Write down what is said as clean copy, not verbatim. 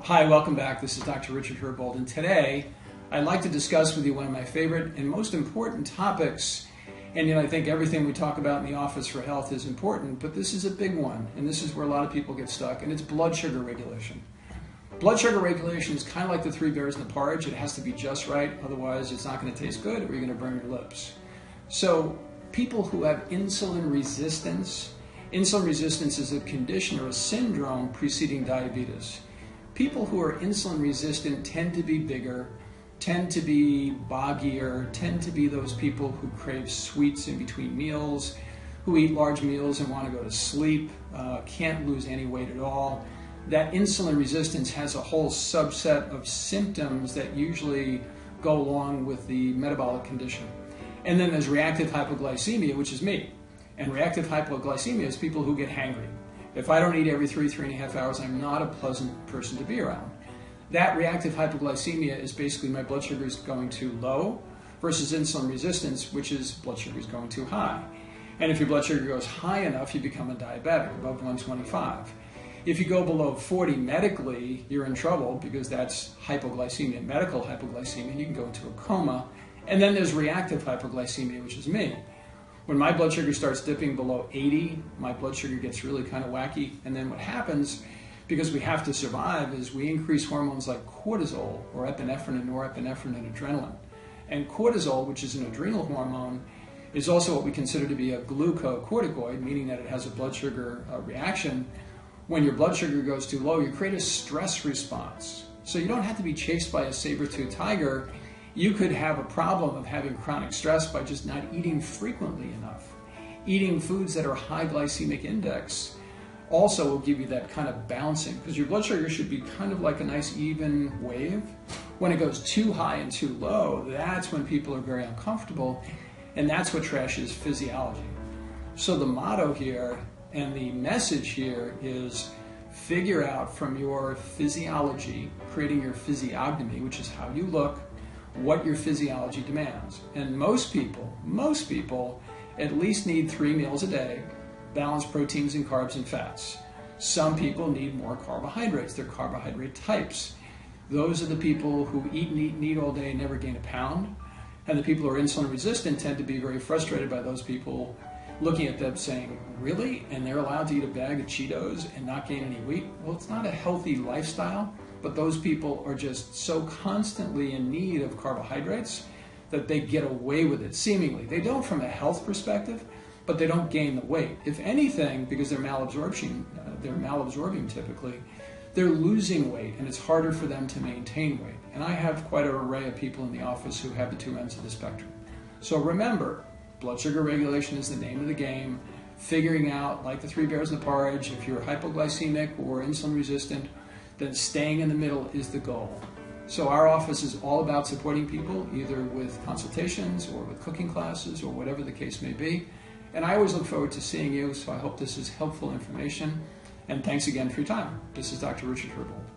Hi, welcome back. This is Dr. Richard Herbold, and today I'd like to discuss with you one of my favorite and most important topics. And I think everything we talk about in the office for health is important, but this is a big one, and this is where a lot of people get stuck, and it's blood sugar regulation. Blood sugar regulation is kind of like the three bears in the porridge. It has to be just right, otherwise it's not going to taste good or you're going to burn your lips. So people who have insulin resistance is a condition or a syndrome preceding diabetes. People who are insulin resistant tend to be bigger, tend to be boggier, tend to be those people who crave sweets in between meals, who eat large meals and want to go to sleep, can't lose any weight at all. That insulin resistance has a whole subset of symptoms that usually go along with the metabolic condition. And then there's reactive hypoglycemia, which is me. And reactive hypoglycemia is people who get hangry. If I don't eat every 3.5 hours, I'm not a pleasant person to be around. That reactive hypoglycemia is basically my blood sugar is going too low versus insulin resistance, which is blood sugar is going too high. And if your blood sugar goes high enough, you become a diabetic, above 125. If you go below 40 medically, you're in trouble because that's hypoglycemia, medical hypoglycemia. You can go into a coma. And then there's reactive hypoglycemia, which is me. When my blood sugar starts dipping below 80, my blood sugar gets really kind of wacky. And then what happens, because we have to survive, is we increase hormones like cortisol or epinephrine and norepinephrine and adrenaline. And cortisol, which is an adrenal hormone, is also what we consider to be a glucocorticoid, meaning that it has a blood sugar reaction. When your blood sugar goes too low, you create a stress response. So you don't have to be chased by a saber-toothed tiger. You could have a problem of having chronic stress by just not eating frequently enough. Eating foods that are high glycemic index also will give you that kind of bouncing, because your blood sugar should be kind of like a nice even wave. When it goes too high and too low, that's when people are very uncomfortable, and that's what trashes physiology. So the motto here and the message here is figure out from your physiology, creating your physiognomy, which is how you look, what your physiology demands. And most people at least need 3 meals a day, balanced proteins and carbs and fats. Some people need more carbohydrates. They're carbohydrate types. Those are the people who eat and eat and eat all day and never gain a pound. And the people who are insulin resistant tend to be very frustrated by those people looking at them saying, really? And they're allowed to eat a bag of Cheetos and not gain any weight? Well, it's not a healthy lifestyle, but those people are just so constantly in need of carbohydrates that they get away with it, seemingly. They don't from a health perspective, but they don't gain the weight. If anything, because they're malabsorption, they're malabsorbing typically, they're losing weight, and it's harder for them to maintain weight. And I have quite an array of people in the office who have the two ends of the spectrum. So remember, blood sugar regulation is the name of the game. Figuring out, like the three bears in the porridge, if you're hypoglycemic or insulin resistant, then staying in the middle is the goal. So our office is all about supporting people, either with consultations or with cooking classes or whatever the case may be. And I always look forward to seeing you, so I hope this is helpful information. And thanks again for your time. This is Dr. Richard Herbold.